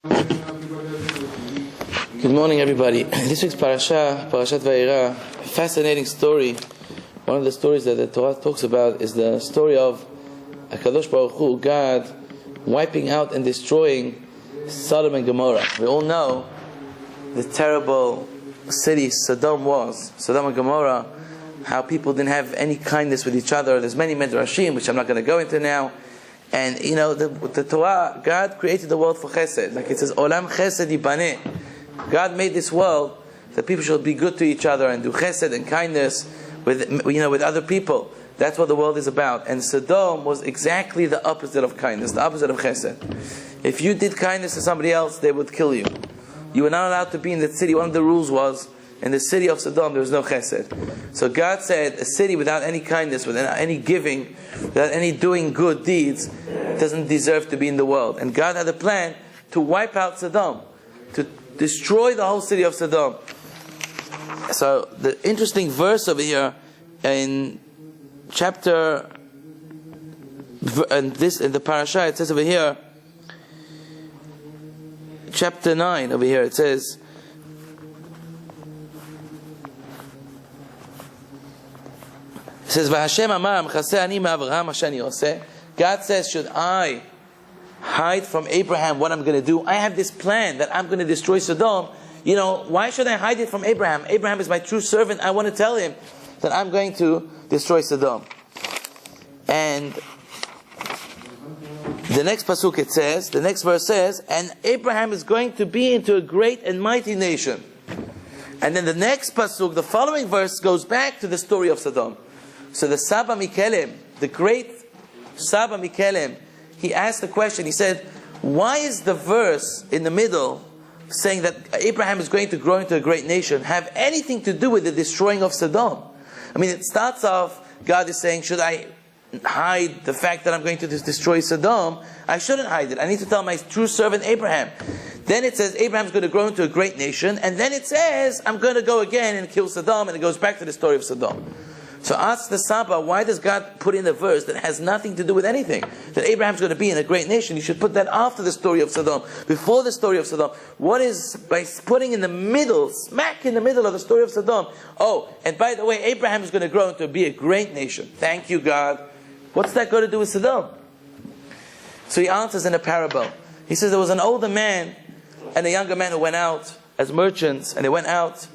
Good morning, everybody. This week's Parashat Vayeira, fascinating story. One of the stories that the Torah talks about is the story of HaKadosh Baruch Hu, God, wiping out and destroying Sodom and Gomorrah. We all know the terrible city Sodom was. Sodom and Gomorrah, how people didn't have any kindness with each other. There's many midrashim, which I'm not going to go into now. And you know, the Torah, God created the world for chesed. Like it says, Olam chesed yibaneh. God made this world that people should be good to each other and do chesed and kindness with other people. That's what the world is about. And Sodom was exactly the opposite of kindness, the opposite of chesed. If you did kindness to somebody else, they would kill you. You were not allowed to be in that city. One of the rules was, in the city of Sodom, there was no chesed. So God said, a city without any kindness, without any giving, without any doing good deeds, doesn't deserve to be in the world. And God had a plan to wipe out Sodom, to destroy the whole city of Sodom. So the interesting verse over here in chapter, in the parasha, it says over here, chapter 9 over here, it says, "V'Hashem amar mechaseh ani me'Avraham asher ani oseh." God says, should I hide from Abraham what I'm going to do? I have this plan that I'm going to destroy Sodom. You know, why should I hide it from Abraham? Abraham is my true servant. I want to tell him that I'm going to destroy Sodom. And the next pasuk it says, the next verse says, and Abraham is going to be into a great and mighty nation. And then the next pasuk, the following verse, goes back to the story of Sodom. So the Saba Mikelem, the great Saba Mikelem, he asked the question, he said, why is the verse in the middle saying that Abraham is going to grow into a great nation have anything to do with the destroying of Sodom? I mean, it starts off, God is saying, should I hide the fact that I'm going to destroy Sodom? I shouldn't hide it. I need to tell my true servant Abraham. Then it says Abraham's going to grow into a great nation, and then it says, I'm going to go again and kill Sodom, and it goes back to the story of Sodom. So ask the Saba, why does God put in a verse that has nothing to do with anything? That Abraham's going to be in a great nation. You should put that after the story of Sodom, before the story of Sodom. What is, by putting in the middle, smack in the middle of the story of Sodom? Oh, and by the way, Abraham is going to grow into be a great nation. Thank you, God. What's that got to do with Sodom? So he answers in a parable. He says there was an older man and a younger man who went out as merchants, and they went out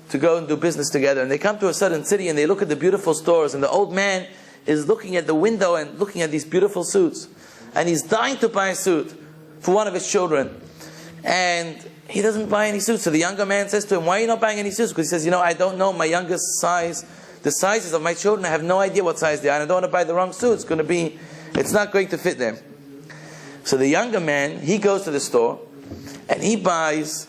to go and do business together. And they come to a certain city and they look at the beautiful stores, and the old man is looking at the window and looking at these beautiful suits. And he's dying to buy a suit for one of his children. And he doesn't buy any suits. So the younger man says to him, why are you not buying any suits? Because he says, I don't know my youngest size. The sizes of my children, I have no idea what size they are. And I don't want to buy the wrong suit. It's not going to fit them. So the younger man, he goes to the store and he buys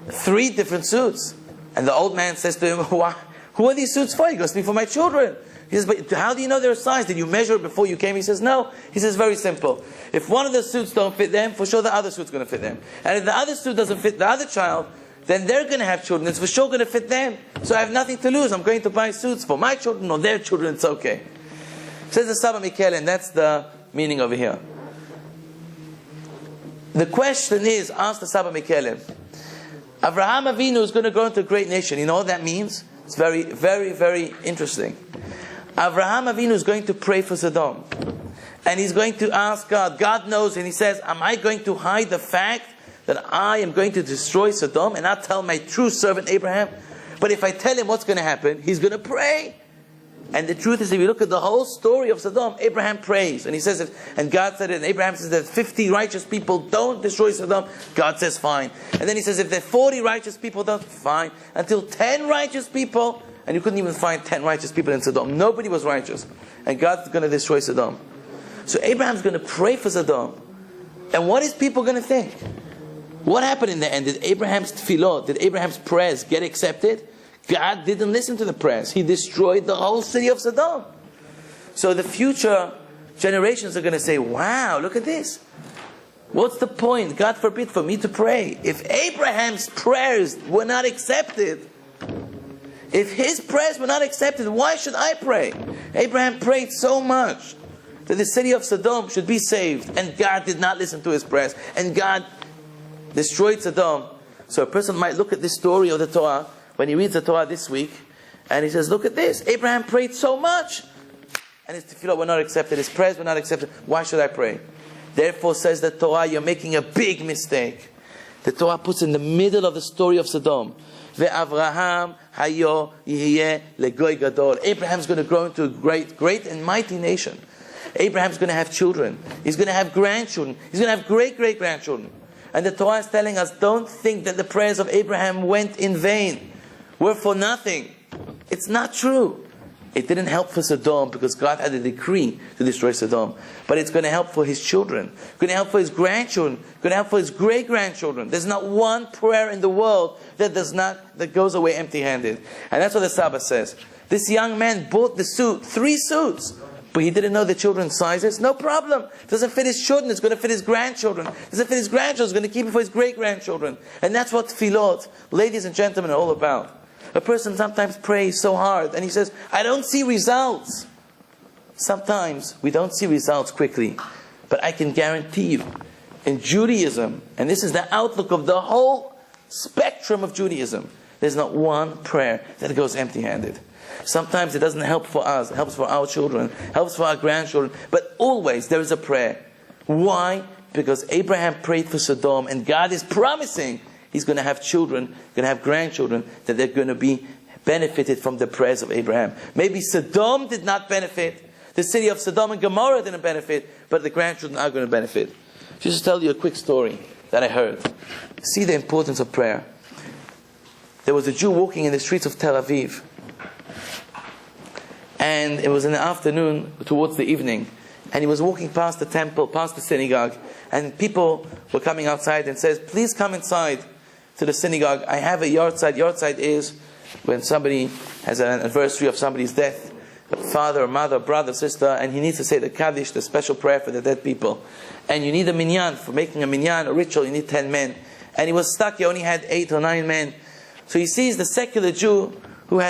3 different suits. And the old man says to him, who are these suits for? He goes, for my children. He says, but how do you know their size? Did you measure it before you came? He says, no. He says, very simple. If one of the suits don't fit them, for sure the other suit's going to fit them. And if the other suit doesn't fit the other child, then they're going to have children. It's for sure going to fit them. So I have nothing to lose. I'm going to buy suits for my children or their children. It's okay. Says the Saba Mikel, and that's the meaning over here. The question is, ask the Saba Mikel, Avraham Avinu is going to grow into a great nation. You know what that means? It's very, very, very interesting. Avraham Avinu is going to pray for Sodom. And he's going to ask God. God knows, and he says, am I going to hide the fact that I am going to destroy Sodom and not tell my true servant Abraham? But if I tell him what's going to happen, he's going to pray. And the truth is, if you look at the whole story of Sodom, Abraham prays. And he says, and God said it, and Abraham says that 50 righteous people don't destroy Sodom. God says, fine. And then he says, if there are 40 righteous people, don't, fine. Until 10 righteous people, and you couldn't even find 10 righteous people in Sodom. Nobody was righteous. And God's going to destroy Sodom. So Abraham's going to pray for Sodom. And what is people going to think? What happened in the end? Did Abraham's tefillot, did Abraham's prayers get accepted? God didn't listen to the prayers. He destroyed the whole city of Sodom. So the future generations are going to say, wow, look at this. What's the point, God forbid, for me to pray? If Abraham's prayers were not accepted, if his prayers were not accepted, why should I pray? Abraham prayed so much that the city of Sodom should be saved, and God did not listen to his prayers. And God destroyed Sodom. So a person might look at this story of the Torah, when he reads the Torah this week, and he says, look at this, Abraham prayed so much, and his tefillah were not accepted, his prayers were not accepted. Why should I pray? Therefore, says the Torah, you're making a big mistake. The Torah puts in the middle of the story of Sodom, Ve'avraham hayo yihye legoy gadol. Abraham's going to grow into a great and mighty nation. Abraham's going to have children. He's going to have grandchildren. He's going to have great-great-grandchildren. And the Torah is telling us, don't think that the prayers of Abraham went in vain, were for nothing. It's not true. It didn't help for Sodom because God had a decree to destroy Sodom. But it's going to help for his children. It's going to help for his grandchildren. It's going to help for his great-grandchildren. There's not one prayer in the world that goes away empty-handed. And that's what the Sabbath says. This young man bought the suit, 3 suits. But he didn't know the children's sizes. No problem. Doesn't fit his children, it's going to fit his grandchildren. Doesn't fit his grandchildren, it's going to keep it for his great-grandchildren. And that's what tefillot, ladies and gentlemen, are all about. A person sometimes prays so hard and he says, I don't see results. Sometimes we don't see results quickly. But I can guarantee you, in Judaism, and this is the outlook of the whole spectrum of Judaism, there's not one prayer that goes empty-handed. Sometimes it doesn't help for us, it helps for our children, helps for our grandchildren, but always there is a prayer. Why? Because Abraham prayed for Sodom, and God is promising he's going to have children, going to have grandchildren, that they're going to be benefited from the prayers of Abraham. Maybe Sodom did not benefit, the city of Sodom and Gomorrah didn't benefit, but the grandchildren are going to benefit. Just to tell you a quick story that I heard. See the importance of prayer. There was a Jew walking in the streets of Tel Aviv. And it was in the afternoon, towards the evening. And he was walking past the temple, past the synagogue. And people were coming outside and says, please come inside to the synagogue. I have a yahrzeit. Yahrzeit is when somebody has an anniversary of somebody's death. A father, or mother, brother, sister. And he needs to say the Kaddish, the special prayer for the dead people. And you need a minyan. For making a minyan, a ritual, you need 10 men. And he was stuck. He only had 8 or 9 men. So he sees the secular Jew who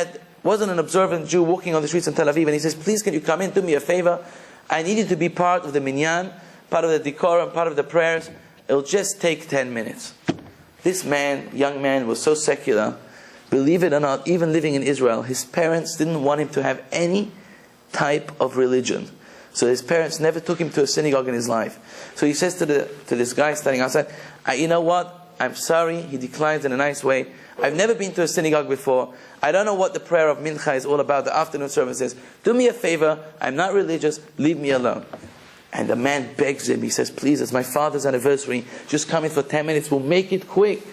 wasn't an observant Jew walking on the streets in Tel Aviv, and he says, please can you come in, do me a favor, I need you to be part of the minyan, part of the decorum, part of the prayers, it'll just take 10 minutes. This man, young man, was so secular, believe it or not, even living in Israel, his parents didn't want him to have any type of religion. So his parents never took him to a synagogue in his life. So he says to this guy standing outside, you know what, I'm sorry, he declines in a nice way, I've never been to a synagogue before. I don't know what the prayer of Mincha is all about, the afternoon services. Do me a favor, I'm not religious, leave me alone. And the man begs him, he says, please, it's my father's anniversary, just come in for 10 minutes, we'll make it quick.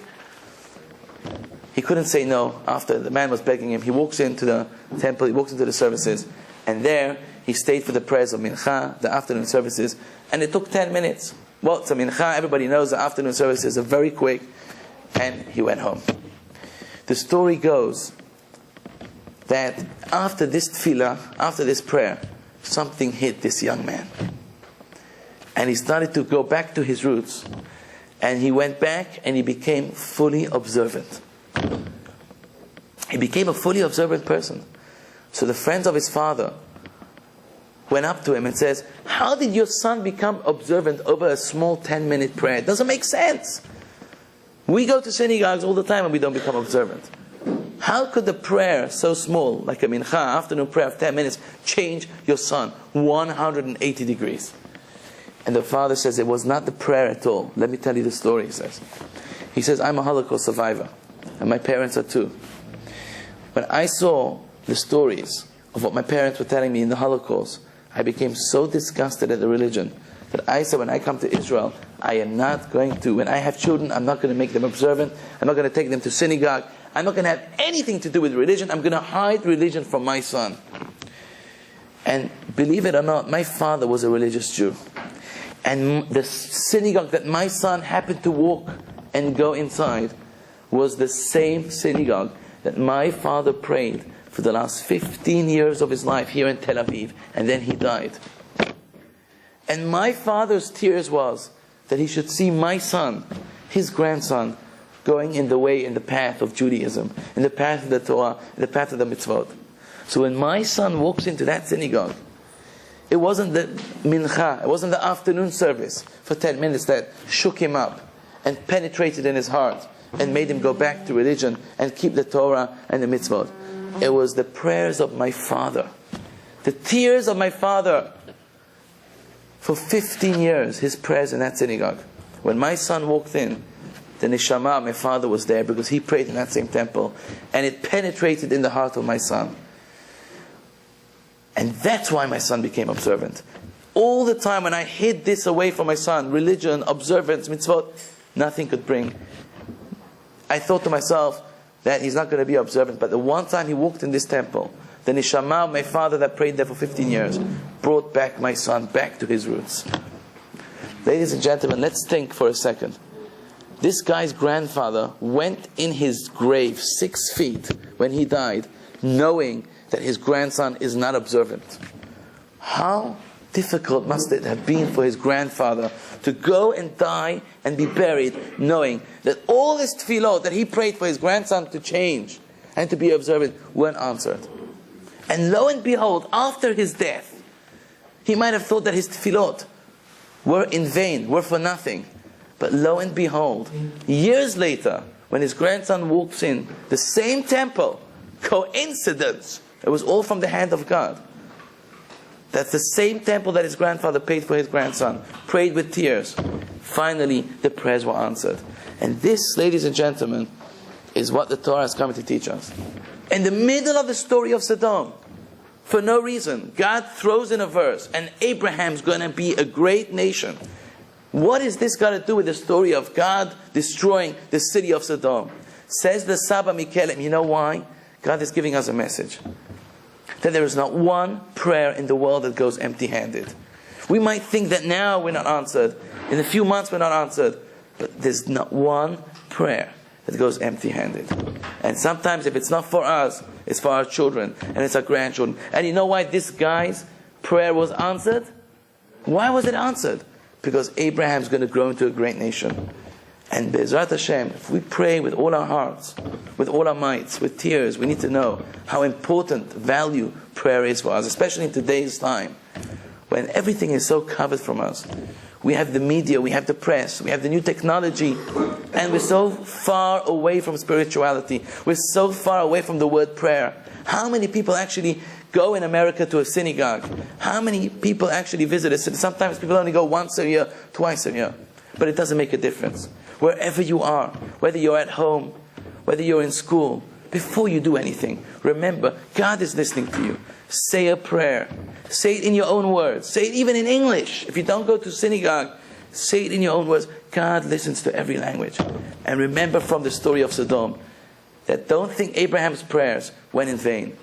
He couldn't say no. After the man was begging him, he walks into the temple, he walks into the services, and there he stayed for the prayers of Mincha, the afternoon services, and it took 10 minutes. Well, it's a Mincha, everybody knows the afternoon services are very quick, and he went home. The story goes that after this tefillah, after this prayer, something hit this young man. And he started to go back to his roots. And he went back and he became fully observant. He became a fully observant person. So the friends of his father went up to him and says, how did your son become observant over a small 10-minute prayer? It doesn't make sense. We go to synagogues all the time and we don't become observant. How could the prayer so small, like a mincha, afternoon prayer of 10 minutes, change your son 180 degrees? And the father says, it was not the prayer at all. Let me tell you the story, he says, I'm a Holocaust survivor, and my parents are too. When I saw the stories of what my parents were telling me in the Holocaust, I became so disgusted at the religion that I said, when I come to Israel, I am not going to, when I have children, I'm not going to make them observant, I'm not going to take them to synagogue, I'm not going to have anything to do with religion, I'm going to hide religion from my son. And believe it or not, my father was a religious Jew. And the synagogue that my son happened to walk and go inside was the same synagogue that my father prayed for the last 15 years of his life here in Tel Aviv, and then he died. And my father's tears was that he should see my son, his grandson, going in the path of Judaism, in the path of the Torah, in the path of the mitzvot. So when my son walks into that synagogue, it wasn't the mincha, it wasn't the afternoon service for 10 minutes that shook him up and penetrated in his heart and made him go back to religion and keep the Torah and the mitzvot. It was the prayers of my father, the tears of my father. For 15 years, his prayers in that synagogue. When my son walked in, the neshama of my father was there because he prayed in that same temple, and it penetrated in the heart of my son. And that's why my son became observant. All the time when I hid this away from my son, religion, observance, mitzvot, nothing could bring. I thought to myself that he's not going to be observant, but the one time he walked in this temple, the neshama of my father that prayed there for 15 years brought back my son back to his roots. Ladies and gentlemen, let's think for a second. This guy's grandfather went in his grave 6 feet when he died, knowing that his grandson is not observant. How difficult must it have been for his grandfather to go and die and be buried, knowing that all his tefillot that he prayed for his grandson to change and to be observant weren't answered. And lo and behold, after his death, he might have thought that his tefillot were in vain, were for nothing. But lo and behold, years later, when his grandson walks in the same temple, coincidence, it was all from the hand of God. That's the same temple that his grandfather paid for his grandson, prayed with tears. Finally, the prayers were answered. And this, ladies and gentlemen, is what the Torah is coming to teach us. In the middle of the story of Sodom, for no reason, God throws in a verse, and Abraham's going to be a great nation. What is this got to do with the story of God destroying the city of Sodom? Says the Saba Mikelem, you know why? God is giving us a message. That there is not one prayer in the world that goes empty-handed. We might think that now we're not answered, in a few months we're not answered, but there's not one prayer that goes empty-handed. And sometimes if it's not for us, it's for our children, and it's our grandchildren. And you know why this guy's prayer was answered? Why was it answered? Because Abraham's going to grow into a great nation. And Be'ezrat Hashem, if we pray with all our hearts, with all our mights, with tears, we need to know how important value prayer is for us, especially in today's time, when everything is so covered from us. We have the media, we have the press, we have the new technology, and we're so far away from spirituality. We're so far away from the word prayer. How many people actually go in America to a synagogue? How many people actually visit a synagogue? Sometimes people only go once a year, twice a year. But it doesn't make a difference. Wherever you are, whether you're at home, whether you're in school, before you do anything, remember, God is listening to you. Say a prayer. Say it in your own words. Say it even in English. If you don't go to synagogue, say it in your own words. God listens to every language. And remember from the story of Sodom, that don't think Abraham's prayers went in vain.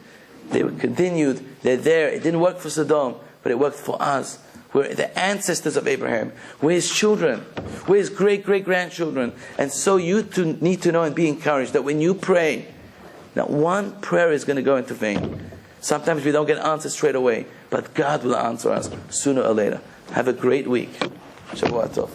They were continued. They're there. It didn't work for Sodom, but it worked for us. We're the ancestors of Abraham. We're his children. We're his great-great-grandchildren. And so you too need to know and be encouraged that when you pray, not one prayer is going to go into vain. Sometimes we don't get answers straight away, but God will answer us sooner or later. Have a great week. Shavua Tov.